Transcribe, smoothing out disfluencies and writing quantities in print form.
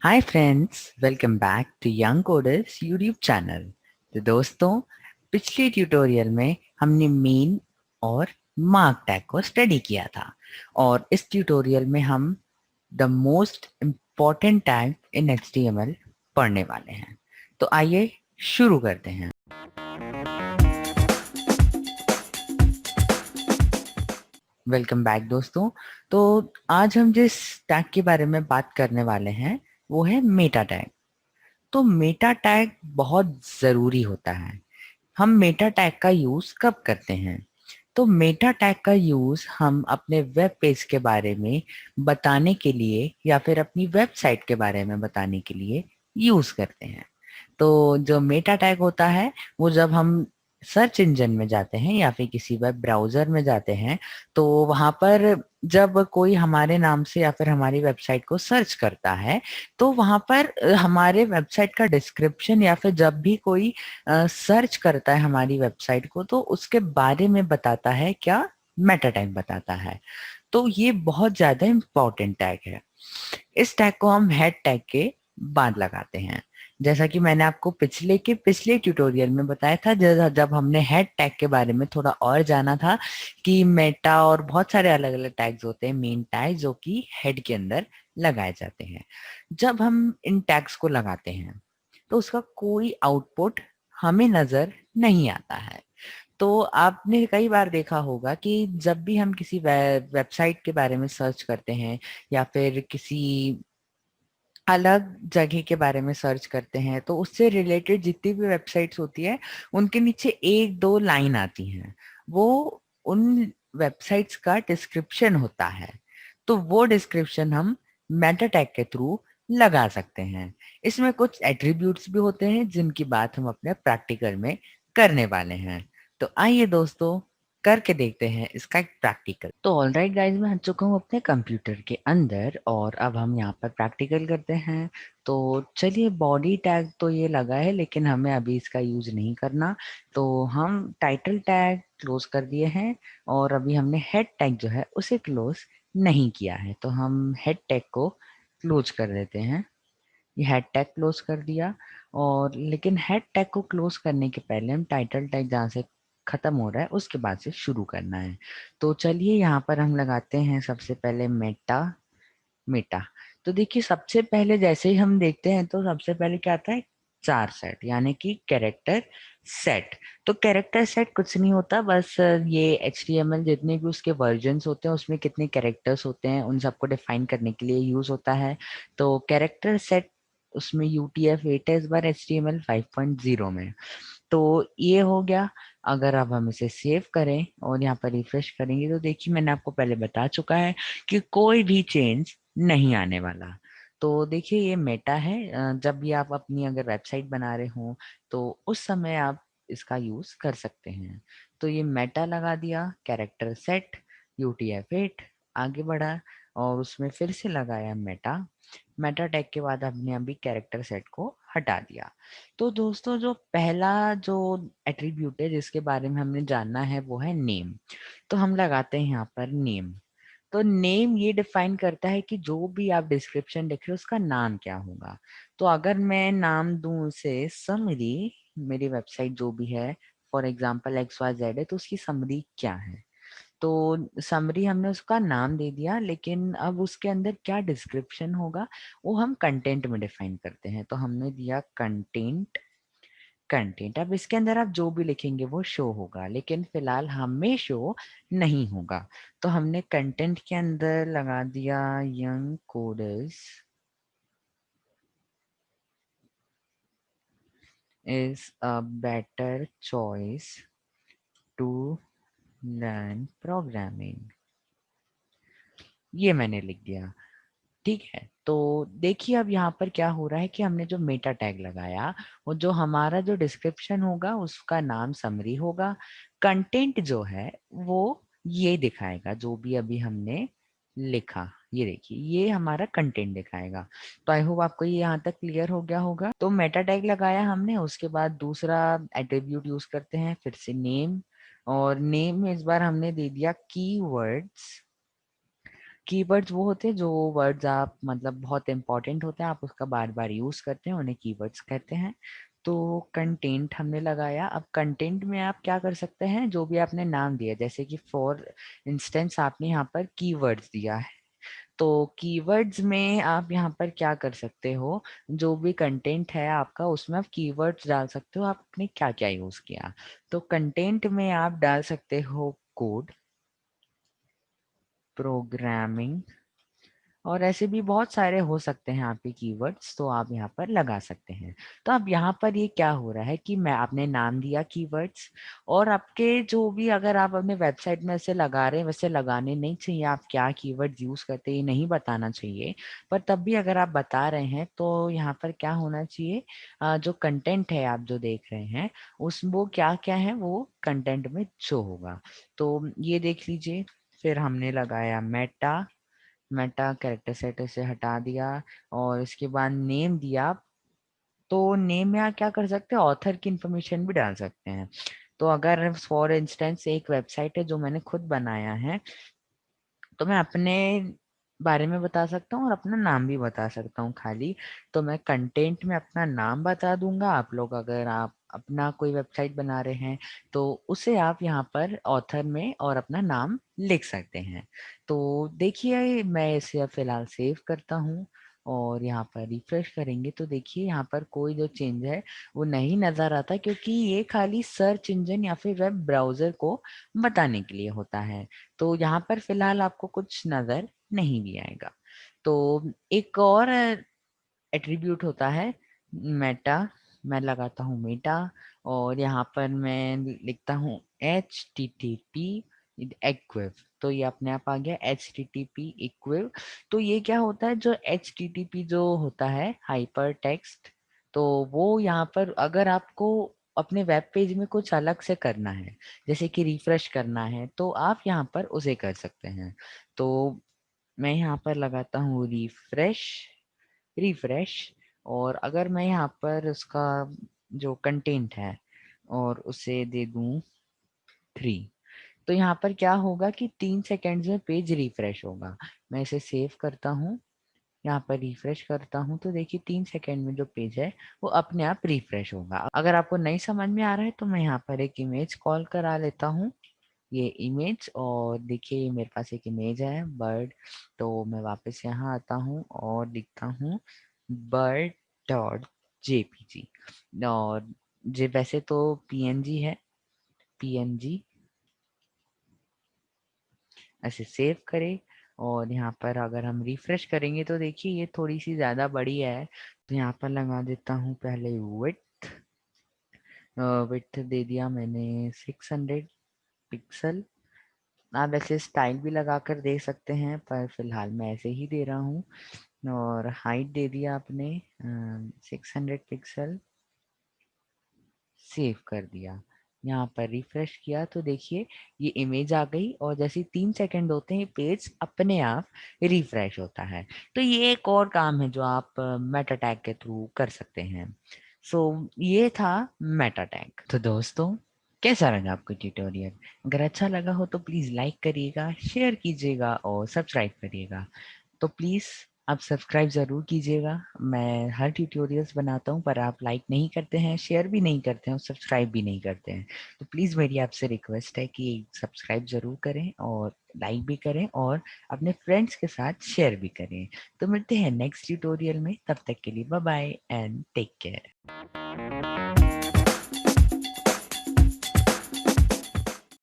Hi friends, welcome back to young coders YouTube channel. तो दोस्तों, पिछले ट्यूटोरियल में हमने मेन और मार्क टैग को स्टडी किया था और इस ट्यूटोरियल में हम the most important tag in HTML पढ़ने वाले हैं। तो आइए शुरू करते हैं। वेलकम बैक दोस्तों। तो आज हम जिस टैग के बारे में बात करने वाले हैं वो है मेटा टैग। तो मेटा टैग बहुत ज़रूरी होता है। हम मेटा टैग का यूज़ कब करते हैं? तो मेटा टैग का यूज़ हम अपने वेब पेज के बारे में बताने के लिए या फिर अपनी वेबसाइट के बारे में बताने के लिए यूज़ करते हैं। तो जो मेटा टैग होता है वो जब हम सर्च इंजन में जाते हैं या फिर किसी वेब ब्राउज़र में जाते हैं, तो वहाँ पर जब कोई हमारे नाम से या फिर हमारी वेबसाइट को सर्च करता है, तो वहाँ पर हमारे वेबसाइट का डिस्क्रिप्शन या फिर जब भी कोई सर्च करता है हमारी वेबसाइट को, तो उसके बारे में बताता है क्या? मेटा टैग बताता है। तो ये बहुत ज़्यादा इम्पोर्टेंट टैग है। इस टैग को हम हेड टैग के बाद लगाते हैं। जैसा कि मैंने आपको पिछले ट्यूटोरियल में बताया था, जब हमने हेड टैग के बारे में थोड़ा और जाना था कि मेटा और बहुत सारे अलग अलग टैग्स होते हैं, मेन टैग जो कि हेड के अंदर लगाए जाते हैं। जब हम इन टैग्स को लगाते हैं तो उसका कोई आउटपुट हमें नजर नहीं आता है। तो आपने कई बार देखा होगा कि जब भी हम किसी वेबसाइट के बारे में सर्च करते हैं या फिर किसी अलग जगह के बारे में सर्च करते हैं, तो उससे रिलेटेड जितनी भी वेबसाइट्स होती है उनके नीचे एक दो लाइन आती हैं। वो उन वेबसाइट्स का डिस्क्रिप्शन होता है। तो वो डिस्क्रिप्शन हम मेटा टैग के थ्रू लगा सकते हैं। इसमें कुछ एट्रीब्यूट्स भी होते हैं जिनकी बात हम अपने प्रैक्टिकल में करने वाले हैं। तो आइए दोस्तों, करके देखते हैं इसका एक प्रैक्टिकल। तो ऑलराइट गाइज, मैं आ चुका हूँ अपने कंप्यूटर के अंदर और अब हम यहाँ पर प्रैक्टिकल करते हैं। तो चलिए, बॉडी टैग तो ये लगा है लेकिन हमें अभी इसका यूज नहीं करना। तो हम टाइटल टैग क्लोज कर दिए हैं और अभी हमने हेड टैग जो है उसे क्लोज नहीं किया है। तो हम हेड टैग को क्लोज कर देते हैं। ये हेड टैग क्लोज कर दिया। और लेकिन हेड टैग को क्लोज करने के पहले हम टाइटल टैग जहाँ से खत्म हो रहा है उसके बाद से शुरू करना है। तो चलिए, यहाँ पर हम लगाते हैं सबसे पहले मेटा। मेटा तो देखिए, सबसे पहले जैसे ही हम देखते हैं तो सबसे पहले क्या आता है? चार सेट, यानी कि कैरेक्टर सेट। तो कैरेक्टर सेट कुछ नहीं होता, बस ये HTML जितने भी उसके वर्जन्स होते हैं उसमें कितने कैरेक्टर्स होते हैं उन सबको डिफाइन करने के लिए यूज होता है। तो कैरेक्टर सेट उसमें UTF-8 है इस बार HTML 5.0 में। तो ये हो गया। अगर अब हम इसे सेव करें और यहाँ पर रिफ्रेश करेंगे तो देखिए, मैंने आपको पहले बता चुका है कि कोई भी चेंज नहीं आने वाला। तो देखिए, ये मेटा है। जब भी आप अपनी अगर वेबसाइट बना रहे हो तो उस समय आप इसका यूज कर सकते हैं। तो ये मेटा लगा दिया, कैरेक्टर सेट UTF-8, आगे बढ़ा और उसमें फिर से लगाया मेटा। मेटा टैग के बाद हमने अभी कैरेक्टर सेट को हटा दिया। तो दोस्तों, जो पहला जो एट्रीब्यूट है जिसके बारे में हमने जानना है वो है नेम। तो हम लगाते हैं यहाँ पर नेम। तो नेम ये डिफाइन करता है कि जो भी आप डिस्क्रिप्शन लिख रहे हो उसका नाम क्या होगा। तो अगर मैं नाम दूं उसे समरी, मेरी वेबसाइट जो भी है, फॉर एग्जांपल XYZ है, तो उसकी समरी क्या है? तो समरी हमने उसका नाम दे दिया, लेकिन अब उसके अंदर क्या डिस्क्रिप्शन होगा वो हम कंटेंट में डिफाइन करते हैं। तो हमने दिया कंटेंट। कंटेंट, अब इसके अंदर आप जो भी लिखेंगे वो शो होगा, लेकिन फिलहाल हमें शो नहीं होगा। तो हमने कंटेंट के अंदर लगा दिया young coders is a better choice to learn programming. ये मैंने लिख दिया। ठीक है, तो देखिए अब यहाँ पर क्या हो रहा है कि हमने जो मेटा टैग लगाया वो जो हमारा जो डिस्क्रिप्शन होगा उसका नाम समरी होगा। कंटेंट जो है वो ये दिखाएगा जो भी अभी हमने लिखा। ये देखिए, ये हमारा कंटेंट दिखाएगा। तो आई होप आपको ये यहाँ तक क्लियर हो गया होगा। तो मेटा टैग लगाया हमने, उसके बाद दूसरा एट्रीब्यूट यूज करते हैं, फिर से नेम। और नेम में इस बार हमने दे दिया कीवर्ड्स। कीवर्ड्स वो होते हैं जो वर्ड्स आप मतलब बहुत इंपॉर्टेंट होते हैं, आप उसका बार बार यूज करते हैं, उन्हें कीवर्ड्स कहते हैं। तो कंटेंट हमने लगाया। अब कंटेंट में आप क्या कर सकते हैं, जो भी आपने नाम दिया, जैसे कि फॉर इंस्टेंस आपने यहाँ पर कीवर्ड्स दिया है, तो कीवर्ड्स में आप यहाँ पर क्या कर सकते हो, जो भी कंटेंट है आपका उसमें आप कीवर्ड्स डाल सकते हो, आपने क्या क्या यूज किया। तो कंटेंट में आप डाल सकते हो कोड, प्रोग्रामिंग, और ऐसे भी बहुत सारे हो सकते हैं आपके कीवर्ड्स, तो आप यहाँ पर लगा सकते हैं। तो अब यहाँ पर ये क्या हो रहा है कि मैं आपने नाम दिया कीवर्ड्स, और आपके जो भी अगर आप अपने वेबसाइट में ऐसे लगा रहे हैं, वैसे लगाने नहीं चाहिए, आप क्या कीवर्ड्स यूज करते हैं ये नहीं बताना चाहिए। पर तब भी अगर आप बता रहे हैं तो यहाँ पर क्या होना चाहिए, जो कंटेंट है आप जो देख रहे हैं उस वो क्या क्या है वो कंटेंट में शो होगा। तो ये देख लीजिए, फिर हमने लगाया मेटा, मेटा कैरेक्टर सेट से हटा दिया, और इसके बाद नेम दिया। तो नेम में आप क्या कर सकते हैं, ऑथर की इंफॉर्मेशन भी डाल सकते हैं। तो अगर फॉर इंस्टेंस एक वेबसाइट है जो मैंने खुद बनाया है, तो मैं अपने बारे में बता सकता हूँ और अपना नाम भी बता सकता हूँ खाली। तो मैं कंटेंट में अपना नाम बता दूंगा, आप लोग अगर आप अपना कोई वेबसाइट बना रहे हैं तो उसे आप यहाँ पर ऑथर में और अपना नाम लिख सकते हैं। तो देखिए मैं इसे अब फिलहाल सेव करता हूँ, और यहाँ पर रिफ्रेश करेंगे तो देखिए यहाँ पर कोई जो चेंज है वो नहीं नजर आता, क्योंकि ये खाली सर्च इंजन या फिर वेब ब्राउजर को बताने के लिए होता है। तो यहाँ पर फिलहाल आपको कुछ नजर नहीं भी आएगा। तो एक और एट्रीब्यूट होता है मेटा, मैं लगाता हूँ मेटा, और यहाँ पर मैं लिखता हूँ एच टी टी पी इक्विव। तो ये अपने आप आ गया एच टी टी पी इक्विव। तो ये क्या होता है, जो एच टी टी पी जो होता है हाइपर टेक्स्ट, तो वो यहाँ पर अगर आपको अपने वेब पेज में कुछ अलग से करना है, जैसे कि रिफ्रेश करना है, तो आप यहाँ पर उसे कर सकते हैं। तो मैं यहाँ पर लगाता हूँ रिफ्रेश, रिफ्रेश, और अगर मैं यहाँ पर उसका जो कंटेंट है और उसे दे दूं 3, तो यहाँ पर क्या होगा कि 3 सेकेंड्स में पेज रिफ्रेश होगा। मैं इसे सेव करता हूँ, यहाँ पर रिफ्रेश करता हूँ, तो देखिए 3 सेकेंड में जो पेज है वो अपने आप रिफ्रेश होगा। अगर आपको नहीं समझ में आ रहा है तो मैं यहाँ पर एक इमेज कॉल करा लेता हूँ, ये इमेज, और देखिए मेरे पास एक इमेज है बर्ड। तो मैं वापस यहाँ आता हूँ और लिखता हूँ बर्ड डॉट जेपीजी, और जे वैसे तो पीएनजी है, पीएनजी, ऐसे सेव करें। और यहाँ पर अगर हम रिफ्रेश करेंगे तो देखिए ये थोड़ी सी ज़्यादा बड़ी है, तो यहाँ पर लगा देता हूँ पहले विड्थ, विड्थ दे दिया मैंने 600 पिक्सल। आप ऐसे स्टाइल भी लगा कर दे सकते हैं, पर फिलहाल मैं ऐसे ही दे रहा हूँ। और हाइट दे दिया आपने 600 पिक्सल, सेव कर दिया। यहाँ पर रिफ्रेश किया तो देखिए ये इमेज आ गई, और जैसे 3 सेकंड होते हैं पेज अपने आप रिफ्रेश होता है। तो ये एक और काम है जो आप मेटा टैग के थ्रू कर सकते हैं। सो ये था मेटा टैग। तो दोस्तों कैसा लगा आपको ट्यूटोरियल, अगर अच्छा लगा हो तो प्लीज लाइक करिएगा, शेयर कीजिएगा और सब्सक्राइब करिएगा। तो प्लीज़ आप सब्सक्राइब ज़रूर कीजिएगा। मैं हर ट्यूटोरियल्स बनाता हूँ, पर आप लाइक नहीं करते हैं, शेयर भी नहीं करते हैं और सब्सक्राइब भी नहीं करते हैं। तो प्लीज़ मेरी आपसे रिक्वेस्ट है कि सब्सक्राइब ज़रूर करें और लाइक भी करें और अपने फ्रेंड्स के साथ शेयर भी करें। तो मिलते हैं नेक्स्ट ट्यूटोरियल में, तब तक के लिए bye bye and take care.